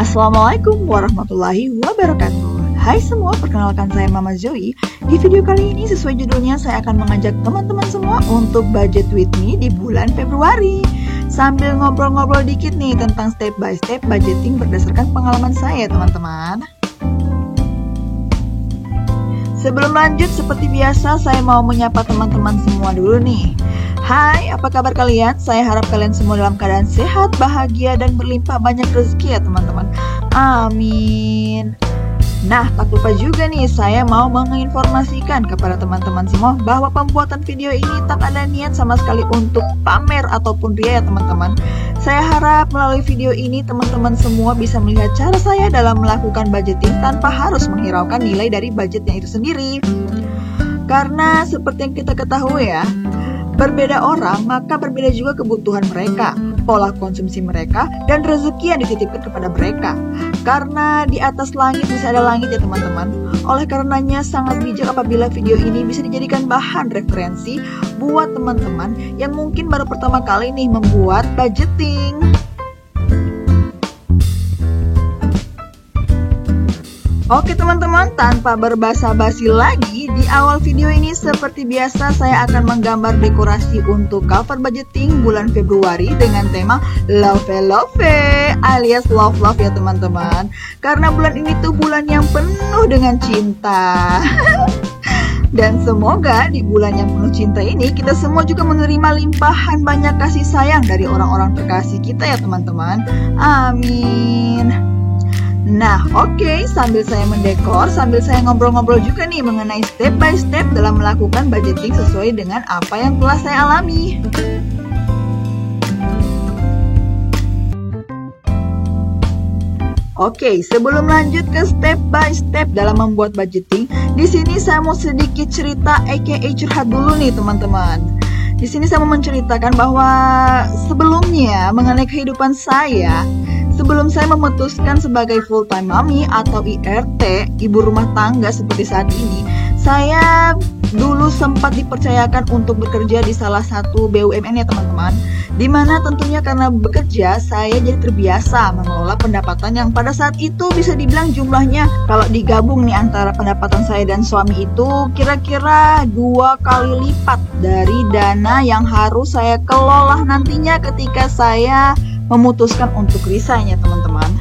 Assalamualaikum warahmatullahi wabarakatuh. Hai semua, perkenalkan saya Mama Zoe. Di video kali ini sesuai judulnya, saya akan mengajak teman-teman semua untuk budget with me di bulan Februari. Sambil ngobrol-ngobrol dikit nih tentang step by step budgeting berdasarkan pengalaman saya, teman-teman. Sebelum lanjut, seperti biasa saya mau menyapa teman-teman semua dulu nih. Hai, apa kabar kalian? Saya harap kalian semua dalam keadaan sehat, bahagia, dan berlimpah banyak rezeki ya teman-teman. Amin. Nah, tak lupa juga nih, saya mau menginformasikan kepada teman-teman semua bahwa pembuatan video ini tak ada niat sama sekali untuk pamer ataupun ria ya teman-teman. Saya harap melalui video ini teman-teman semua bisa melihat cara saya dalam melakukan budgeting tanpa harus menghiraukan nilai dari budgetnya itu sendiri. Karena seperti yang kita ketahui ya, berbeda orang, maka berbeda juga kebutuhan mereka, pola konsumsi mereka, dan rezeki yang dititipkan kepada mereka. Karena di atas langit bisa ada langit ya teman-teman. Oleh karenanya sangat bijak apabila video ini bisa dijadikan bahan referensi buat teman-teman yang mungkin baru pertama kali nih membuat budgeting. Oke teman-teman, tanpa berbasa-basi lagi, di awal video ini seperti biasa saya akan menggambar dekorasi untuk cover budgeting bulan Februari dengan tema Love alias love ya teman-teman. Karena bulan ini tuh bulan yang penuh dengan cinta. Dan semoga di bulan yang penuh cinta ini kita semua juga menerima limpahan banyak kasih sayang dari orang-orang terkasih kita ya teman-teman. Amin. Nah, oke, sambil saya mendekor, sambil saya ngobrol-ngobrol juga nih mengenai step by step dalam melakukan budgeting sesuai dengan apa yang telah saya alami. Oke, sebelum lanjut ke step by step dalam membuat budgeting, di sini saya mau sedikit cerita aka curhat dulu nih teman-teman. Di sini saya mau menceritakan bahwa sebelumnya mengenai kehidupan saya, sebelum saya memutuskan sebagai full time mommy atau IRT, ibu rumah tangga seperti saat ini, saya dulu sempat dipercayakan untuk bekerja di salah satu BUMN ya teman-teman. Dimana tentunya karena bekerja, saya jadi terbiasa mengelola pendapatan yang pada saat itu bisa dibilang jumlahnya kalau digabung nih antara pendapatan saya dan suami itu kira-kira 2 kali lipat dari dana yang harus saya kelola nantinya ketika saya memutuskan untuk resign ya teman-teman.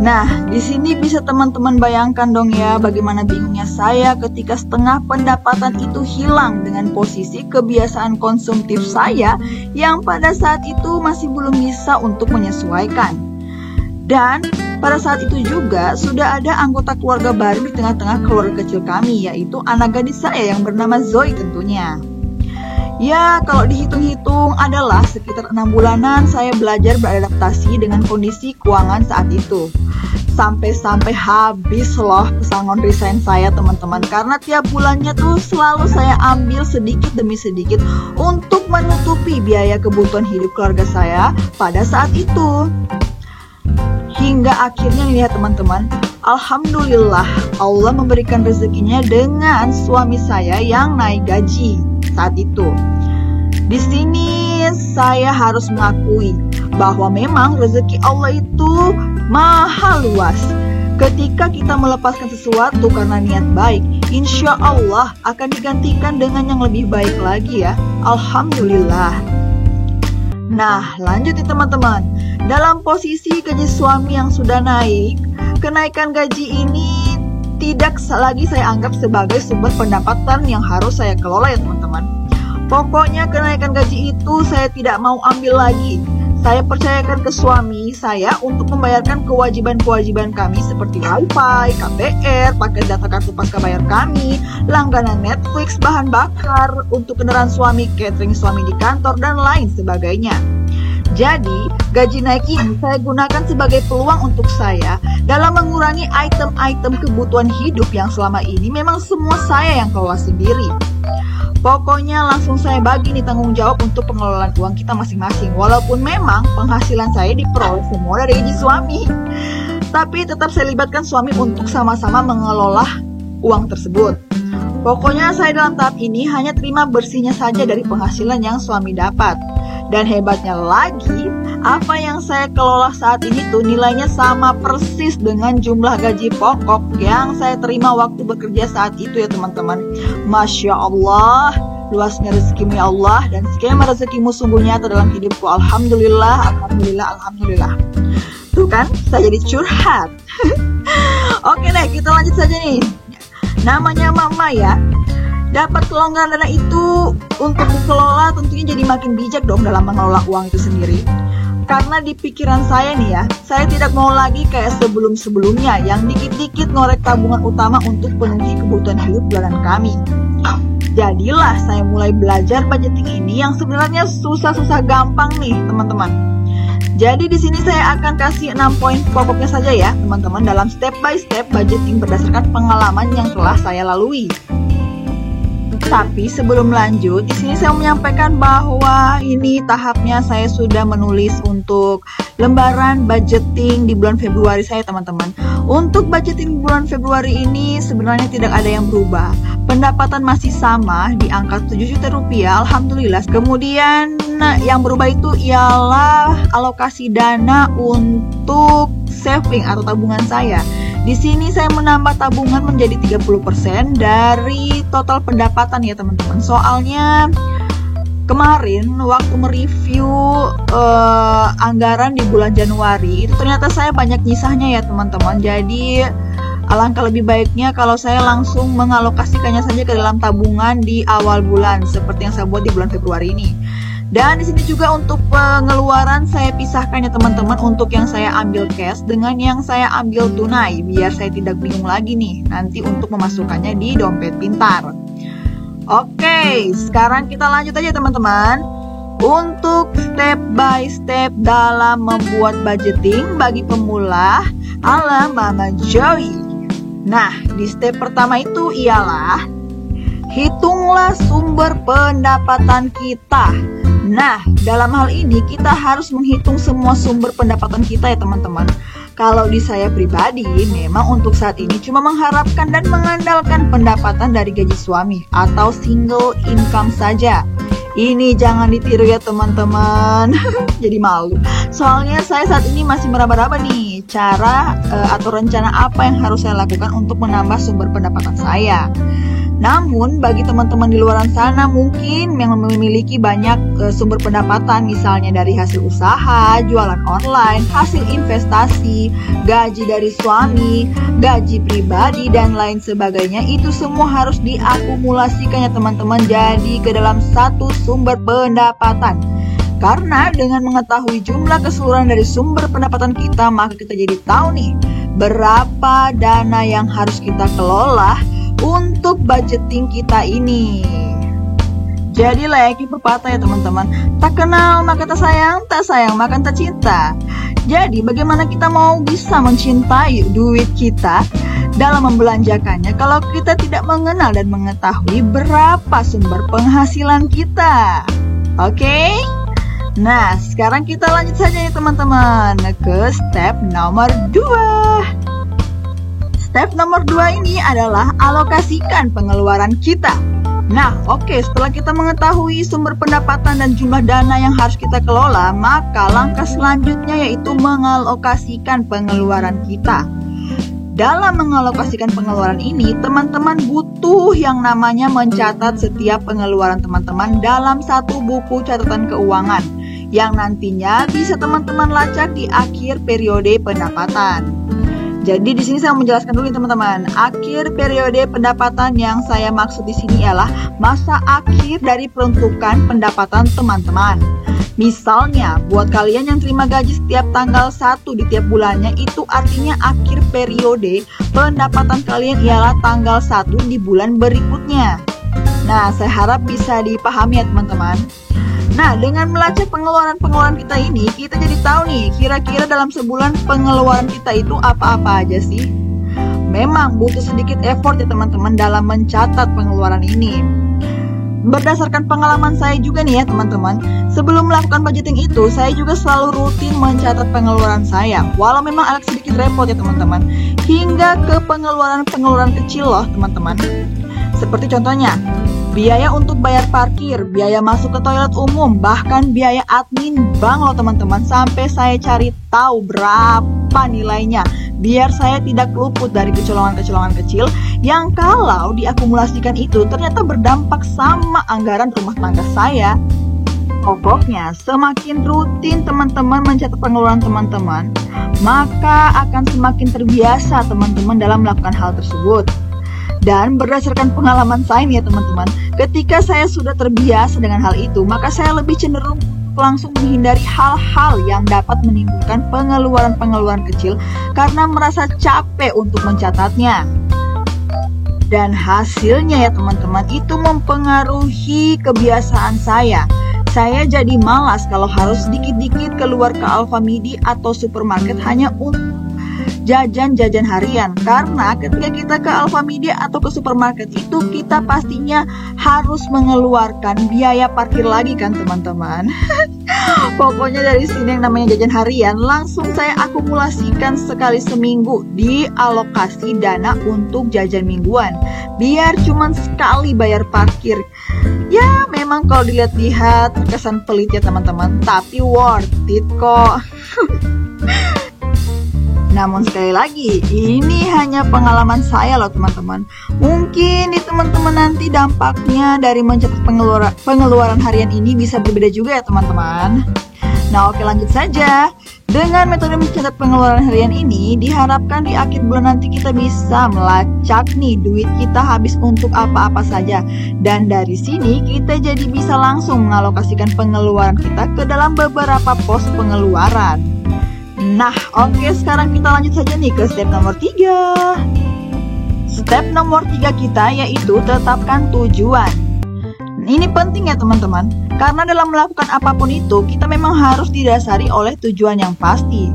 Nah, di sini bisa teman-teman bayangkan dong ya bagaimana bingungnya saya ketika setengah pendapatan itu hilang dengan posisi kebiasaan konsumtif saya yang pada saat itu masih belum bisa untuk menyesuaikan. Dan pada saat itu juga sudah ada anggota keluarga baru di tengah-tengah keluarga kecil kami, yaitu anak gadis saya yang bernama Zoe tentunya. Ya, kalau dihitung-hitung adalah sekitar 6 bulanan saya belajar beradaptasi dengan kondisi keuangan saat itu. Sampai-sampai habis loh pesangon resign saya teman-teman. Karena tiap bulannya tuh selalu saya ambil sedikit demi sedikit untuk menutupi biaya kebutuhan hidup keluarga saya pada saat itu. Hingga akhirnya lihat teman-teman, alhamdulillah Allah memberikan rezekinya dengan suami saya yang naik gaji saat itu. Di sini saya harus mengakui bahwa memang rezeki Allah itu maha luas. Ketika kita melepaskan sesuatu karena niat baik, insya Allah akan digantikan dengan yang lebih baik lagi ya. Alhamdulillah. Nah, lanjut nih teman-teman. Dalam posisi gaji suami yang sudah naik, kenaikan gaji ini tidak lagi saya anggap sebagai sumber pendapatan yang harus saya kelola ya teman-teman. Pokoknya kenaikan gaji itu saya tidak mau ambil lagi. Saya percayakan ke suami saya untuk membayarkan kewajiban-kewajiban kami seperti wifi, KPR, paket data kartu prabayar kami, langganan Netflix, bahan bakar, untuk kendaraan suami, catering suami di kantor, dan lain sebagainya. Jadi, gaji naik ini saya gunakan sebagai peluang untuk saya dalam mengurangi item-item kebutuhan hidup yang selama ini memang semua saya yang kelola sendiri. Pokoknya langsung saya bagi nih tanggung jawab untuk pengelolaan uang kita masing-masing. Walaupun memang penghasilan saya diperoleh semua dari gaji suami, tapi tetap saya libatkan suami untuk sama-sama mengelola uang tersebut. Pokoknya saya dalam tahap ini hanya terima bersihnya saja dari penghasilan yang suami dapat. Dan hebatnya lagi, apa yang saya kelola saat ini tuh nilainya sama persis dengan jumlah gaji pokok yang saya terima waktu bekerja saat itu ya teman-teman. Masya Allah, luasnya rezekimu ya Allah, dan skema rezekimu sungguh nyata dalam hidupku. Alhamdulillah, Alhamdulillah, Alhamdulillah. Tuh kan, saya jadi curhat. Oke deh, kita lanjut saja nih. Namanya mama ya, dapat kelonggaran dana itu untuk dikelola tentunya jadi makin bijak dong dalam mengelola uang itu sendiri. Karena di pikiran saya nih ya, saya tidak mau lagi kayak sebelum-sebelumnya yang dikit-dikit ngorek tabungan utama untuk penuhi kebutuhan hidup bulanan kami. Jadilah saya mulai belajar budgeting ini yang sebenarnya susah-susah gampang nih teman-teman. Jadi di sini saya akan kasih 6 poin pokoknya saja ya teman-teman dalam step by step budgeting berdasarkan pengalaman yang telah saya lalui. Tapi sebelum lanjut, di sini saya menyampaikan bahwa ini tahapnya saya sudah menulis untuk lembaran budgeting di bulan Februari saya teman-teman. Untuk budgeting di bulan Februari ini sebenarnya tidak ada yang berubah. Pendapatan masih sama di angka 7 juta rupiah, alhamdulillah. Kemudian yang berubah itu ialah alokasi dana untuk saving atau tabungan saya. Di sini saya menambah tabungan menjadi 30% dari total pendapatan ya teman-teman. Soalnya kemarin waktu mereview anggaran di bulan Januari itu ternyata saya banyak nyisahnya ya teman-teman. Jadi alangkah lebih baiknya kalau saya langsung mengalokasikannya saja ke dalam tabungan di awal bulan seperti yang saya buat di bulan Februari ini. Dan di sini juga untuk pengeluaran saya pisahkan ya teman-teman, untuk yang saya ambil cash dengan yang saya ambil tunai biar saya tidak bingung lagi nih nanti untuk memasukkannya di dompet pintar. Oke, sekarang kita lanjut aja teman-teman. Untuk step by step dalam membuat budgeting bagi pemula ala Mama Joy. Nah, di step pertama itu ialah hitunglah sumber pendapatan kita. Nah, dalam hal ini kita harus menghitung semua sumber pendapatan kita ya teman-teman. Kalau di saya pribadi, memang untuk saat ini cuma mengharapkan dan mengandalkan pendapatan dari gaji suami atau single income saja. Ini jangan ditiru ya teman-teman. Jadi malu. Soalnya saya saat ini masih meraba-raba nih cara atau rencana apa yang harus saya lakukan untuk menambah sumber pendapatan saya. Namun bagi teman-teman di luar sana mungkin yang memiliki banyak sumber pendapatan, misalnya dari hasil usaha, jualan online, hasil investasi, gaji dari suami, gaji pribadi, dan lain sebagainya, itu semua harus diakumulasikan ya teman-teman jadi ke dalam satu sumber pendapatan. Karena dengan mengetahui jumlah keseluruhan dari sumber pendapatan kita, maka kita jadi tahu nih berapa dana yang harus kita kelola untuk budgeting kita ini. Jadi layaknya pepatah ya teman-teman, tak kenal maka tak sayang maka tak cinta. Jadi bagaimana kita mau bisa mencintai duit kita dalam membelanjakannya kalau kita tidak mengenal dan mengetahui berapa sumber penghasilan kita. Oke? Nah, sekarang kita lanjut saja nih teman-teman ke step nomor 2. Step nomor 2 ini adalah alokasikan pengeluaran kita. Nah, oke, setelah kita mengetahui sumber pendapatan dan jumlah dana yang harus kita kelola, maka langkah selanjutnya yaitu mengalokasikan pengeluaran kita. Dalam mengalokasikan pengeluaran ini, teman-teman butuh yang namanya mencatat setiap pengeluaran teman-teman dalam satu buku catatan keuangan yang nantinya bisa teman-teman lacak di akhir periode pendapatan. Jadi di sini saya menjelaskan dulu teman-teman. Akhir periode pendapatan yang saya maksud di sini ialah masa akhir dari peruntukan pendapatan teman-teman. Misalnya, buat kalian yang terima gaji setiap tanggal 1 di tiap bulannya, itu artinya akhir periode pendapatan kalian ialah tanggal 1 di bulan berikutnya. Nah, saya harap bisa dipahami ya teman-teman. Nah, dengan melacak pengeluaran-pengeluaran kita ini, kita jadi tahu nih, kira-kira dalam sebulan pengeluaran kita itu apa-apa aja sih. Memang butuh sedikit effort ya teman-teman dalam mencatat pengeluaran ini. Berdasarkan pengalaman saya juga nih ya teman-teman, sebelum melakukan budgeting itu, saya juga selalu rutin mencatat pengeluaran saya. Walau memang agak sedikit repot ya teman-teman, hingga ke pengeluaran-pengeluaran kecil loh teman-teman. Seperti contohnya, biaya untuk bayar parkir, biaya masuk ke toilet umum, bahkan biaya admin bank loh teman-teman. Sampai saya cari tahu berapa nilainya, biar saya tidak luput dari kecolongan-kecolongan kecil yang kalau diakumulasikan itu ternyata berdampak sama anggaran rumah tangga saya. Pokoknya semakin rutin teman-teman mencatat pengeluaran teman-teman, maka akan semakin terbiasa teman-teman dalam melakukan hal tersebut. Dan berdasarkan pengalaman saya nih ya teman-teman, ketika saya sudah terbiasa dengan hal itu, maka saya lebih cenderung langsung menghindari hal-hal yang dapat menimbulkan pengeluaran-pengeluaran kecil karena merasa capek untuk mencatatnya. Dan hasilnya ya teman-teman, itu mempengaruhi kebiasaan saya. Saya jadi malas kalau harus dikit-dikit keluar ke Alfamidi atau supermarket hanya untuk jajan-jajan harian. Karena ketika kita ke Alfamidi atau ke supermarket itu kita pastinya harus mengeluarkan biaya parkir lagi kan teman-teman. Pokoknya dari sini yang namanya jajan harian langsung saya akumulasikan sekali seminggu di alokasi dana untuk jajan mingguan, biar cuman sekali bayar parkir. Ya memang kalau dilihat-lihat terkesan pelit ya teman-teman, tapi worth it kok. Namun sekali lagi, ini hanya pengalaman saya loh teman-teman. Mungkin di teman-teman nanti dampaknya dari mencatat pengeluaran harian ini bisa berbeda juga ya teman-teman. Nah oke, lanjut saja. Dengan metode mencatat pengeluaran harian ini, diharapkan di akhir bulan nanti kita bisa melacak nih duit kita habis untuk apa-apa saja. Dan dari sini kita jadi bisa langsung mengalokasikan pengeluaran kita ke dalam beberapa pos pengeluaran. Nah oke, sekarang kita lanjut saja nih ke step nomor 3. Step nomor 3 kita yaitu tetapkan tujuan. Ini penting ya teman-teman, karena dalam melakukan apapun itu kita memang harus didasari oleh tujuan yang pasti.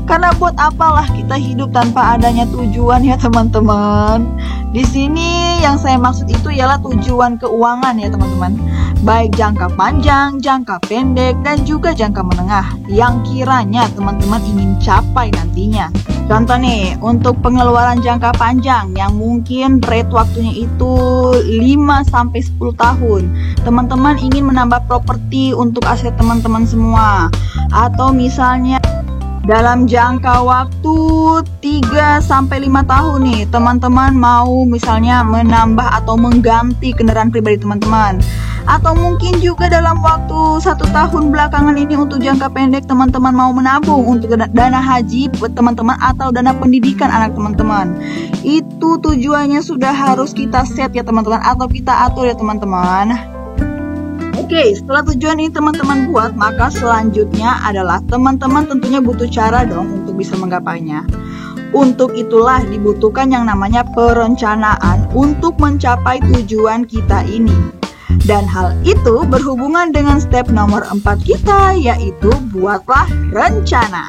Karena buat apalah kita hidup tanpa adanya tujuan ya teman-teman. Di sini yang saya maksud itu ialah tujuan keuangan ya teman-teman. Baik jangka panjang, jangka pendek, dan juga jangka menengah yang kiranya teman-teman ingin capai nantinya. Contoh nih, untuk pengeluaran jangka panjang yang mungkin rate waktunya itu 5-10 tahun. Teman-teman ingin menambah properti untuk aset teman-teman semua. Atau misalnya dalam jangka waktu 3-5 tahun nih, teman-teman mau misalnya menambah atau mengganti kendaraan pribadi teman-teman. Atau mungkin juga dalam waktu 1 tahun belakangan ini untuk jangka pendek teman-teman mau menabung untuk dana haji buat teman-teman atau dana pendidikan anak teman-teman. Itu tujuannya sudah harus kita set ya teman-teman, atau kita atur ya teman-teman. Oke, setelah tujuan ini teman-teman buat, maka selanjutnya adalah teman-teman tentunya butuh cara dong untuk bisa menggapainya. Untuk itulah dibutuhkan yang namanya perencanaan untuk mencapai tujuan kita ini. Dan hal itu berhubungan dengan step nomor 4 kita, yaitu buatlah rencana.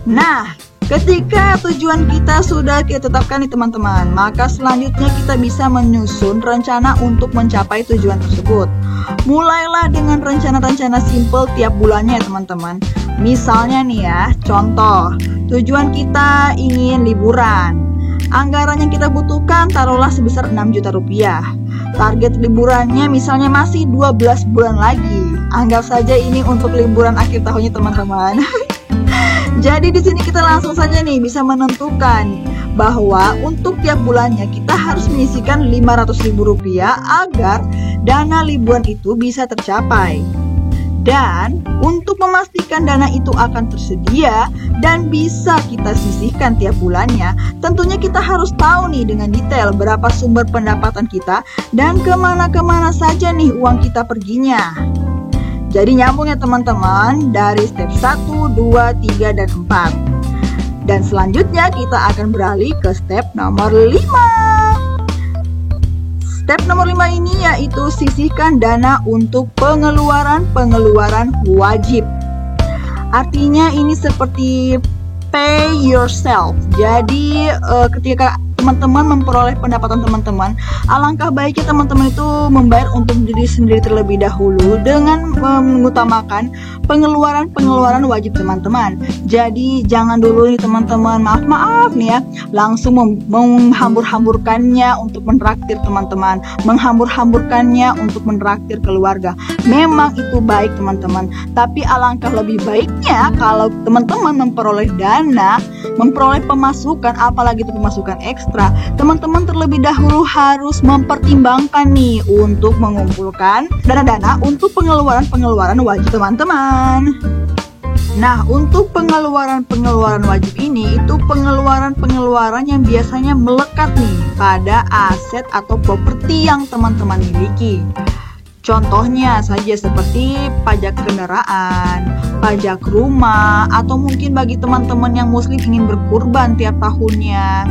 Nah, ketika tujuan kita sudah kita tetapkan nih teman-teman, maka selanjutnya kita bisa menyusun rencana untuk mencapai tujuan tersebut. Mulailah dengan rencana-rencana simple tiap bulannya ya teman-teman. Misalnya nih ya, contoh, tujuan kita ingin liburan. Anggaran yang kita butuhkan taruhlah sebesar 6 juta rupiah. Target liburannya misalnya masih 12 bulan lagi. Anggap saja ini untuk liburan akhir tahunnya teman-teman. Jadi di sini kita langsung saja nih bisa menentukan bahwa untuk tiap bulannya kita harus menyisihkan 500.000 rupiah agar dana liburan itu bisa tercapai. Dan untuk memastikan dana itu akan tersedia dan bisa kita sisihkan tiap bulannya, tentunya kita harus tahu nih dengan detail berapa sumber pendapatan kita dan kemana-kemana saja nih uang kita perginya. Jadi nyambung ya teman-teman dari step 1, 2, 3, dan 4. Dan selanjutnya kita akan beralih ke step nomor 5. Step nomor 5 ini yaitu sisihkan dana untuk pengeluaran wajib. Artinya ini seperti pay yourself. Jadi ketika teman-teman memperoleh pendapatan teman-teman, alangkah baiknya teman-teman itu membayar untuk diri sendiri terlebih dahulu dengan mengutamakan pengeluaran wajib teman-teman. Jadi jangan dulu nih teman-teman, maaf nih ya, langsung menghambur-hamburkannya untuk menraktir teman-teman, menghambur-hamburkannya untuk menraktir keluarga. Memang itu baik teman-teman, tapi alangkah lebih baiknya kalau teman-teman memperoleh dana, memperoleh pemasukan, apalagi itu pemasukan ekstra, teman-teman terlebih dahulu harus mempertimbangkan nih untuk mengumpulkan dana-dana untuk pengeluaran wajib teman-teman. Nah, untuk pengeluaran wajib ini, itu pengeluaran yang biasanya melekat nih pada aset atau properti yang teman-teman miliki. Contohnya saja seperti pajak kendaraan, pajak rumah, atau mungkin bagi teman-teman yang muslim ingin berkurban tiap tahunnya,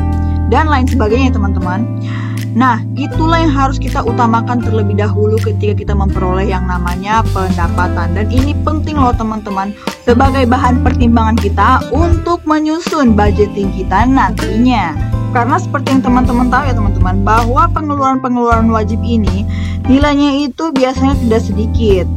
dan lain sebagainya teman-teman. Nah, itulah yang harus kita utamakan terlebih dahulu ketika kita memperoleh yang namanya pendapatan. Dan ini penting loh teman-teman, sebagai bahan pertimbangan kita untuk menyusun budgeting kita nantinya. Karena seperti yang teman-teman tahu ya teman-teman, bahwa pengeluaran wajib ini nilainya itu biasanya tidak sedikit.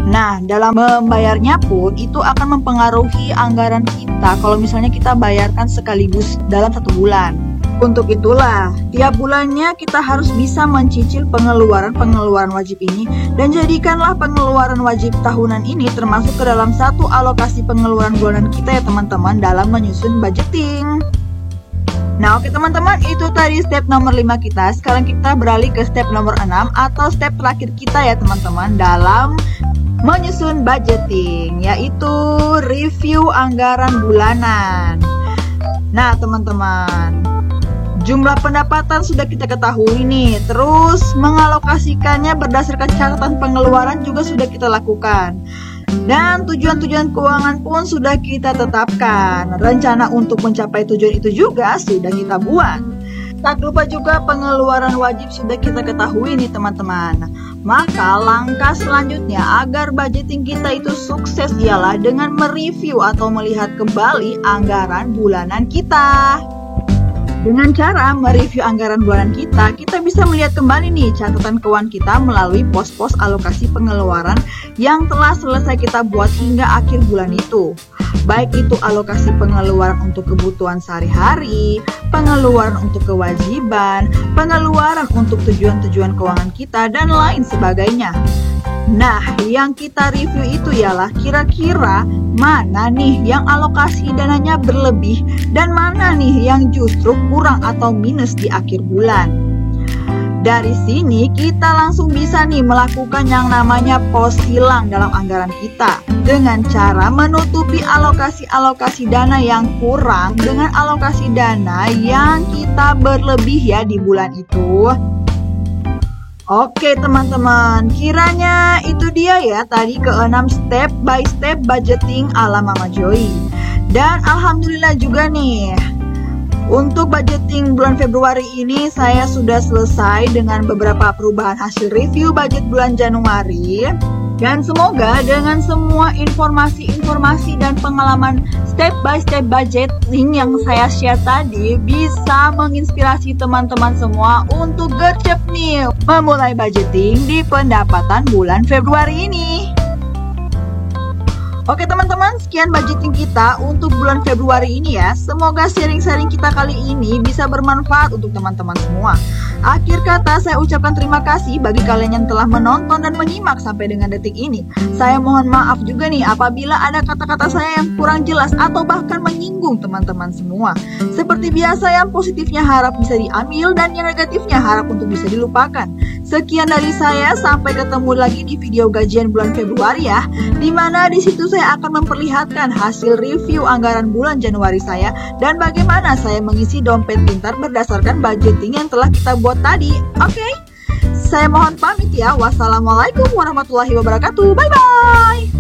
Nah, dalam membayarnya pun itu akan mempengaruhi anggaran kita kalau misalnya kita bayarkan sekaligus dalam 1 bulan. Untuk itulah, tiap bulannya kita harus bisa mencicil pengeluaran wajib ini, dan jadikanlah pengeluaran wajib tahunan ini termasuk ke dalam satu alokasi pengeluaran bulanan kita ya teman-teman dalam menyusun budgeting. Nah, oke teman-teman, itu tadi step nomor 5 kita. Sekarang kita beralih ke step nomor 6 atau step terakhir kita ya teman-teman dalam menyusun budgeting, yaitu review anggaran bulanan. Nah teman-teman, jumlah pendapatan sudah kita ketahui nih, terus mengalokasikannya berdasarkan catatan pengeluaran juga sudah kita lakukan. Dan tujuan-tujuan keuangan pun sudah kita tetapkan. Rencana untuk mencapai tujuan itu juga sudah kita buat. Tak lupa juga pengeluaran wajib sudah kita ketahui nih teman-teman. Maka langkah selanjutnya agar budgeting kita itu sukses ialah dengan mereview atau melihat kembali anggaran bulanan kita. Dengan cara mereview anggaran bulanan kita bisa melihat kembali nih catatan keuangan kita melalui pos-pos alokasi pengeluaran yang telah selesai kita buat hingga akhir bulan itu. Baik itu alokasi pengeluaran untuk kebutuhan sehari-hari, pengeluaran untuk kewajiban, pengeluaran untuk tujuan-tujuan keuangan kita, dan lain sebagainya. Nah, yang kita review itu ialah kira-kira mana nih yang alokasi dananya berlebih dan mana nih yang justru kurang atau minus di akhir bulan. Dari sini kita langsung bisa nih melakukan yang namanya pos silang dalam anggaran kita dengan cara menutupi alokasi dana yang kurang dengan alokasi dana yang kita berlebih ya di bulan itu. Oke teman-teman, kiranya itu dia ya tadi ke-6 step by step budgeting ala Mama Joy. Dan alhamdulillah juga nih, untuk budgeting bulan Februari ini saya sudah selesai dengan beberapa perubahan hasil review budget bulan Januari. Dan semoga dengan semua informasi dan pengalaman step by step budgeting yang saya share tadi bisa menginspirasi teman-teman semua untuk gercep nih memulai budgeting di pendapatan bulan Februari ini. Oke teman-teman, sekian budgeting kita untuk bulan Februari ini ya. Semoga sharing-sharing kita kali ini bisa bermanfaat untuk teman-teman semua. Akhir kata saya ucapkan terima kasih bagi kalian yang telah menonton dan menyimak sampai dengan detik ini. Saya mohon maaf juga nih apabila ada kata-kata saya yang kurang jelas atau bahkan menyinggung teman-teman semua. Seperti biasa, yang positifnya harap bisa diambil dan yang negatifnya harap untuk bisa dilupakan. Sekian dari saya, sampai ketemu lagi di video gajian bulan Februari ya, dimana di situ saya akan memperlihatkan hasil review anggaran bulan Januari saya dan bagaimana saya mengisi dompet pintar berdasarkan budgeting yang telah kita buat tadi. Oke, saya mohon pamit ya. Wassalamualaikum warahmatullahi wabarakatuh. Bye bye.